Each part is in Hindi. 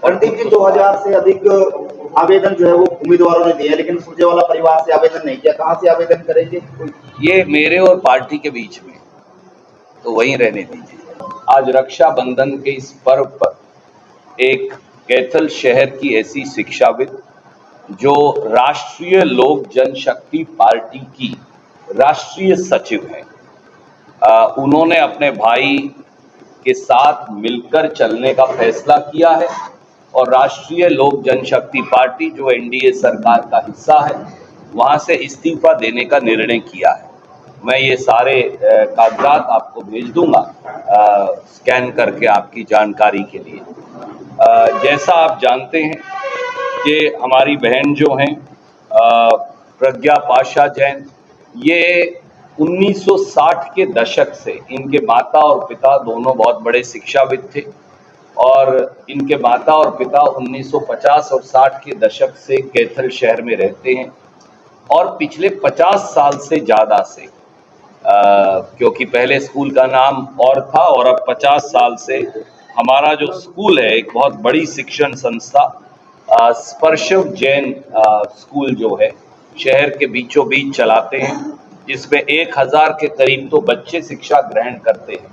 रणदीप जी, 2000 से अधिक आवेदन जो है वो उम्मीदवारों ने दिए, लेकिन सुरजेवाला परिवार से आवेदन नहीं किया। कहाँ से आवेदन करेंगे? ये मेरे और पार्टी के बीच में, तो वहीं रहने दीजिए। आज रक्षाबंधन के इस पर्व पर एक कैथल शहर की ऐसी शिक्षाविद जो राष्ट्रीय लोक जनशक्ति पार्टी की राष्ट्रीय सचिव है, उन्होंने अपने भाई के साथ मिलकर चलने का फैसला किया है और राष्ट्रीय लोक जनशक्ति पार्टी जो एनडीए सरकार का हिस्सा है वहां से इस्तीफा देने का निर्णय किया है। मैं ये सारे कागजात आपको भेज दूंगा स्कैन करके आपकी जानकारी के लिए। जैसा आप जानते हैं कि हमारी बहन जो हैं प्रज्ञा पाशा जैन, ये 1960 के दशक से इनके माता और पिता दोनों बहुत बड़े शिक्षाविद थे और इनके माता और पिता 1950 और 60 के दशक से कैथल शहर में रहते हैं और पिछले 50 साल से ज़्यादा से क्योंकि पहले स्कूल का नाम और था और अब 50 साल से हमारा जो स्कूल है, एक बहुत बड़ी शिक्षण संस्था स्पर्शव जैन स्कूल जो है शहर के बीचों बीच चलाते हैं, जिसमें 1000 के करीब तो बच्चे शिक्षा ग्रहण करते हैं।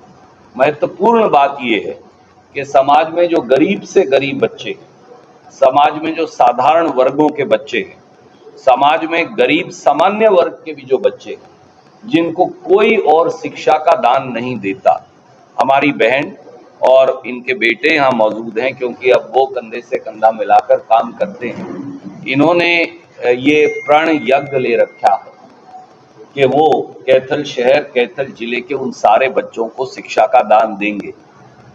महत्वपूर्ण बात यह है कि समाज में जो गरीब से गरीब बच्चे हैं, समाज में जो साधारण वर्गों के बच्चे हैं, समाज में गरीब सामान्य वर्ग के भी जो बच्चे हैं जिनको कोई और शिक्षा का दान नहीं देता, हमारी बहन और इनके बेटे यहाँ मौजूद हैं क्योंकि अब वो कंधे से कंधा मिलाकर काम करते हैं। इन्होंने ये प्रण यज्ञ ले रखा है कि वो कैथल शहर, कैथल जिले के उन सारे बच्चों को शिक्षा का दान देंगे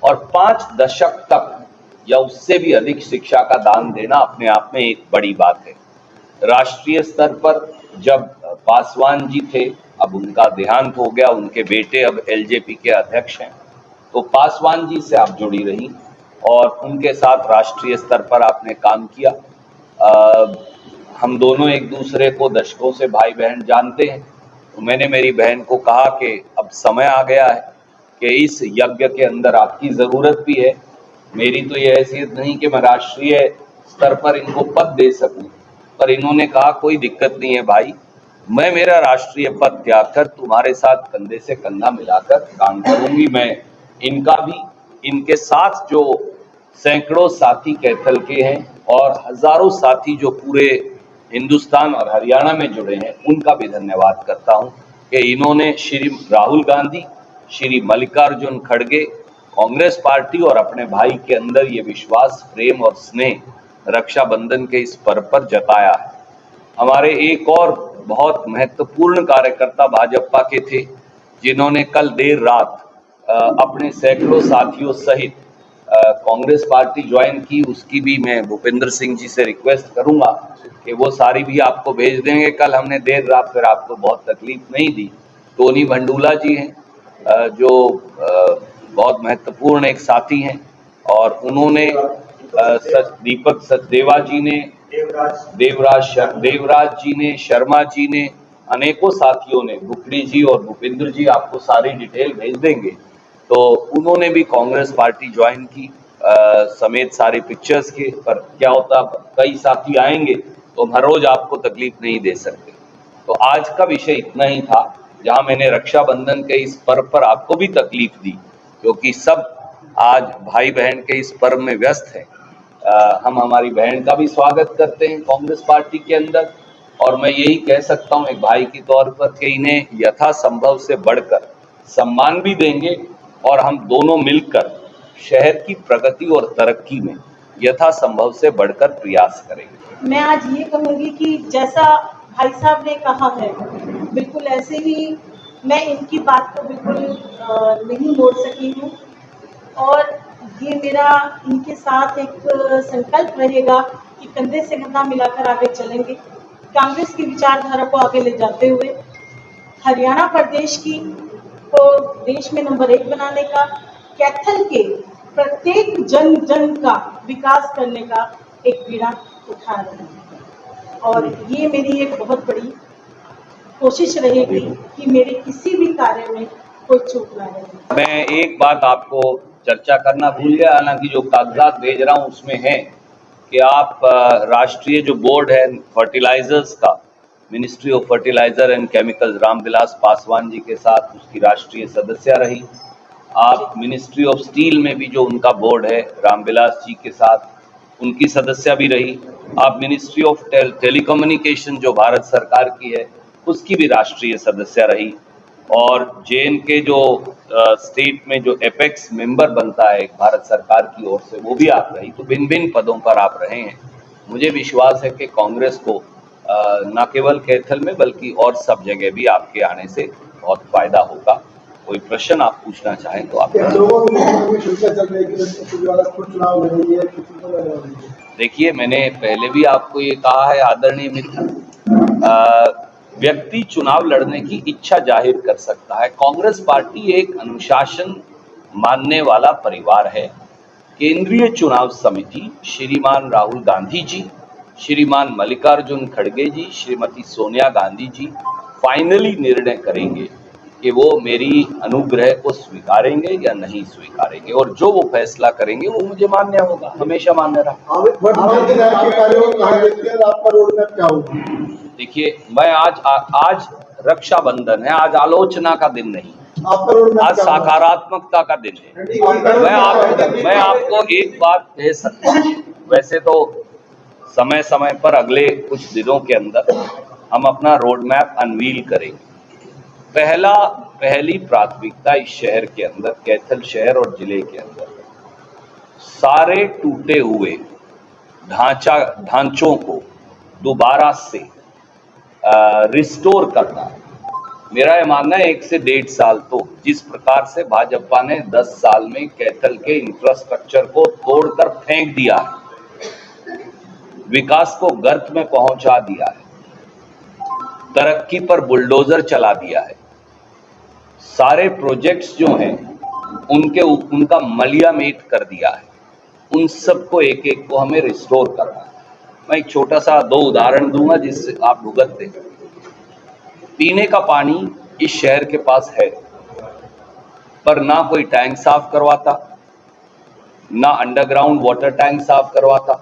और 5 दशक तक या उससे भी अधिक शिक्षा का दान देना अपने आप में एक बड़ी बात है। राष्ट्रीय स्तर पर जब पासवान जी थे, अब उनका देहांत हो गया, उनके बेटे अब एलजेपी के अध्यक्ष हैं, तो पासवान जी से आप जुड़ी रही और उनके साथ राष्ट्रीय स्तर पर आपने काम किया। हम दोनों एक दूसरे को दशकों से भाई बहन जानते हैं, तो मैंने मेरी बहन को कहा कि अब समय आ गया है कि इस यज्ञ के अंदर आपकी ज़रूरत भी है। मेरी तो ये हैसियत नहीं कि मैं राष्ट्रीय स्तर पर इनको पद दे सकूं, पर इन्होंने कहा कोई दिक्कत नहीं है भाई, मैं मेरा राष्ट्रीय पद त्याग कर तुम्हारे साथ कंधे से कंधा मिलाकर काम करूंगी। मैं इनका भी, इनके साथ जो सैकड़ों साथी कैथल के हैं और हजारों साथी जो पूरे हिंदुस्तान और हरियाणा में जुड़े हैं, उनका भी धन्यवाद करता हूं कि इन्होंने श्री राहुल गांधी, श्री मल्लिकार्जुन खड़गे, कांग्रेस पार्टी और अपने भाई के अंदर ये विश्वास, प्रेम और स्नेह रक्षाबंधन के इस पर्व पर जताया है। हमारे एक और बहुत महत्वपूर्ण कार्यकर्ता भाजपा के थे जिन्होंने कल देर रात अपने सैकड़ों साथियों सहित कांग्रेस पार्टी ज्वाइन की। उसकी भी मैं भूपेंद्र सिंह जी से रिक्वेस्ट करूंगा कि वो सारी भी आपको भेज देंगे। कल हमने देर रात फिर आपको बहुत तकलीफ नहीं दी। टोनी भंडूला जी हैं जो बहुत महत्वपूर्ण एक साथी हैं और उन्होंने दीपक सचदेवा जी ने, देवराज जी ने, शर्मा जी ने, अनेकों साथियों ने, बुकड़ी जी और भूपेंद्र जी आपको सारी डिटेल भेज देंगे। तो उन्होंने भी कांग्रेस पार्टी ज्वाइन की समेत सारे पिक्चर्स के। पर क्या होता, कई साथी आएंगे तो हम हर रोज आपको तकलीफ नहीं दे सकते। तो आज का विषय इतना ही था, जहां मैंने रक्षाबंधन के इस पर्व पर आपको भी तकलीफ दी क्योंकि सब आज भाई बहन के इस पर्व में व्यस्त है। हम हमारी बहन का भी स्वागत करते हैं कांग्रेस पार्टी के अंदर और मैं यही कह सकता हूं एक भाई के तौर पर कि इन्हें यथासंभव से बढ़कर सम्मान भी देंगे और हम दोनों मिलकर शहर की प्रगति और तरक्की में यथासंभव से बढ़कर प्रयास करेंगे। मैं आज ये कहूँगी कि जैसा भाई साहब ने कहा है बिल्कुल ऐसे ही मैं इनकी बात को बिल्कुल नहीं मोड़ सकी हूँ और ये मेरा इनके साथ एक संकल्प रहेगा कि कंधे से कंधा मिलाकर आगे चलेंगे, कांग्रेस की विचारधारा को आगे ले जाते हुए हरियाणा प्रदेश की को देश में नंबर 1 बनाने का, कैथल के प्रत्येक जन जन का विकास करने का एक बीड़ा उठा रहे हैं और ये मेरी एक बहुत बड़ी कोशिश रहेगी कि मेरे किसी भी कार्य में कोई चूक ना रहे। मैं एक बात आपको चर्चा करना भूल गया। हालांकि जो कागजात भेज रहा हूं उसमें है कि आप राष्ट्रीय जो बोर्ड है फर्टिलाइजर्स का, ministry of fertilizer and chemicals, Ramvilas Paswan ji के साथ उसकी राष्ट्रीय सदस्य रही। आप मिनिस्ट्री ऑफ स्टील में भी जो उनका बोर्ड है रामविलास जी के साथ उनकी सदस्य भी रही। आप मिनिस्ट्री ऑफ टेलीकम्युनिकेशन जो भारत सरकार की है उसकी भी राष्ट्रीय सदस्य रही। और JNK जो स्टेट में जो एपेक्स मेंबर बनता है भारत सरकार की ओर से, वो भी आप रही। तो भिन्न भिन्न पदों पर आप रहे हैं। मुझे विश्वास है कि कांग्रेस को न केवल कैथल में बल्कि और सब जगह भी आपके आने से बहुत फायदा होगा। कोई प्रश्न आप पूछना चाहें तो आप देखिए। मैंने पहले भी आपको ये कहा है आदरणीय मित्र, व्यक्ति चुनाव लड़ने की इच्छा जाहिर कर सकता है। कांग्रेस पार्टी एक अनुशासन मानने वाला परिवार है। केंद्रीय चुनाव समिति श्रीमान राहुल गांधी जी, श्रीमान मल्लिकार्जुन खड़गे जी, श्रीमती सोनिया गांधी जी फाइनली निर्णय करेंगे कि वो मेरी अनुग्रह को स्वीकारेंगे या नहीं स्वीकारेंगे, और जो वो फैसला करेंगे वो मुझे मान्य होगा, हमेशा मान्य रहा। देखिए, मैं आज रक्षाबंधन है, आज आलोचना का दिन नहीं, आज सकारात्मकता का दिन है। मैं आपको एक बात कह सकता हूँ, वैसे तो समय समय पर अगले कुछ दिनों के अंदर हम अपना रोड मैप अनवील करेंगे। पहली प्राथमिकता इस शहर के अंदर, कैथल शहर और जिले के अंदर सारे टूटे हुए ढांचों को दोबारा से रिस्टोर करना है। मेरा यह मानना है 1 से 1.5 साल तो जिस प्रकार से भाजपा ने 10 साल में कैथल के इंफ्रास्ट्रक्चर को तोड़कर फेंक दिया है, विकास को गर्त में पहुंचा दिया है, तरक्की पर बुलडोजर चला दिया है, सारे प्रोजेक्ट्स जो हैं उनका मलियामेट कर दिया है, उन सबको एक एक को हमें रिस्टोर करना है। मैं एक छोटा सा 2 उदाहरण दूंगा जिससे आप भुगत दें। पीने का पानी इस शहर के पास है, पर ना कोई टैंक साफ करवाता, ना अंडरग्राउंड वाटर टैंक साफ करवाता,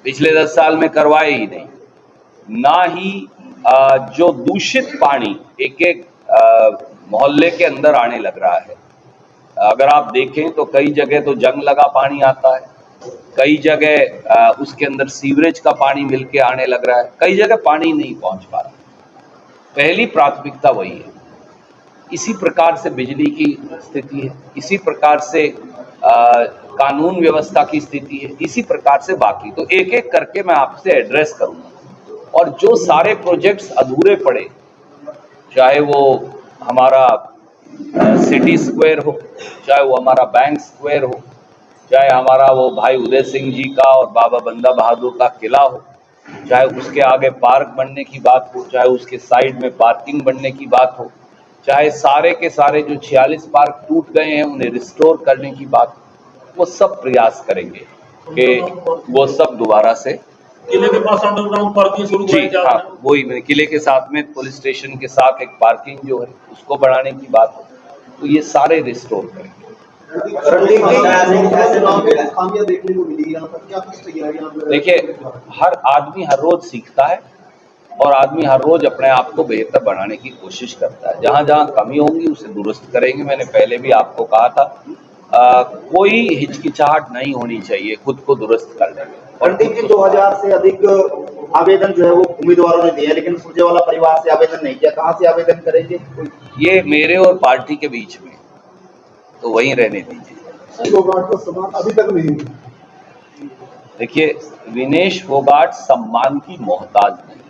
पिछले 10 साल में करवाए ही नहीं। ना ही जो दूषित पानी एक मोहल्ले के अंदर आने लग रहा है। अगर आप देखें तो कई जगह तो जंग लगा पानी आता है, कई जगह उसके अंदर सीवरेज का पानी मिलके आने लग रहा है, कई जगह पानी नहीं पहुंच पा रहा। पहली प्राथमिकता वही है। इसी प्रकार से बिजली की स्थिति है, इसी प्रकार से कानून व्यवस्था की स्थिति है, इसी प्रकार से बाकी। तो एक एक करके मैं आपसे एड्रेस करूंगा। और जो सारे प्रोजेक्ट्स अधूरे पड़े, चाहे वो हमारा सिटी स्क्वायर हो, चाहे वो हमारा बैंक स्क्वायर हो, चाहे हमारा वो भाई उदय सिंह जी का और बाबा बंदा बहादुर का किला हो, चाहे उसके आगे पार्क बनने की बात हो, चाहे उसके साइड में पार्किंग बनने की बात हो, चाहे सारे के सारे जो 46 पार्क टूट गए हैं उन्हें रिस्टोर करने की बात, वो सब प्रयास करेंगे कि वो सब दोबारा से किले के पास अंडरग्राउंड पार्किंग शुरू जी हाँ, वही मैंने किले के साथ में पुलिस स्टेशन के साथ एक पार्किंग जो है उसको बढ़ाने की बात हो, तो ये सारे रिस्टोर करेंगे। देखिए, हर आदमी हर रोज सीखता है और आदमी हर रोज अपने आप को बेहतर बनाने की कोशिश करता है। जहां जहां कमी होंगी उसे दुरुस्त करेंगे। मैंने पहले भी आपको कहा था, कोई हिचकिचाहट नहीं होनी चाहिए खुद को दुरुस्त करने में। पंडित जी, 2000 से अधिक आवेदन जो है वो उम्मीदवारों ने दिए, लेकिन सुरजेवाला परिवार से आवेदन नहीं किया। कहाँ से आवेदन करेंगे? ये मेरे और पार्टी के बीच में, तो वहीं रहने दीजिए। अभी तक नहीं। देखिए, विनेश फोगाट सम्मान की मोहताज नहीं।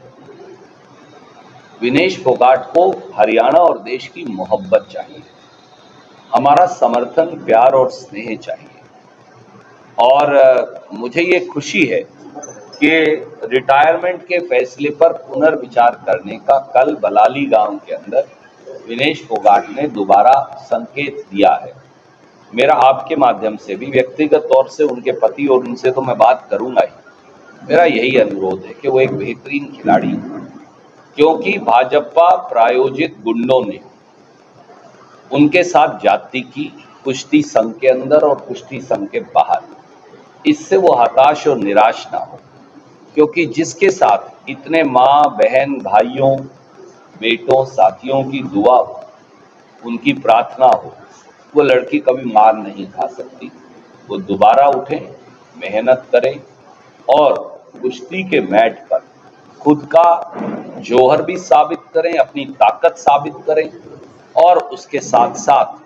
विनेश फोगाट को हरियाणा और देश की मोहब्बत चाहिए, हमारा समर्थन, प्यार और स्नेह चाहिए। और मुझे ये खुशी है कि रिटायरमेंट के फैसले पर पुनर्विचार करने का कल बलाली गांव के अंदर विनेश फोगाट ने दोबारा संकेत दिया है। मेरा आपके माध्यम से भी व्यक्तिगत तौर से उनके पति और उनसे तो मैं बात करूंगा ही, मेरा यही अनुरोध है कि वो एक बेहतरीन खिलाड़ी, क्योंकि भाजपा प्रायोजित गुंडों ने उनके साथ जाति की, कुश्ती संघ के अंदर और कुश्ती संघ के बाहर, इससे वो हताश और निराश ना हो, क्योंकि जिसके साथ इतने माँ बहन भाइयों बेटों साथियों की दुआ हो, उनकी प्रार्थना हो, वो लड़की कभी मार नहीं खा सकती। वो दोबारा उठें, मेहनत करें और कुश्ती के मैट पर खुद का जौहर भी साबित करें, अपनी ताकत साबित करें और उसके साथ साथ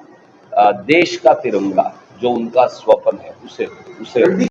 देश का तिरंगा जो उनका स्वप्न है उसे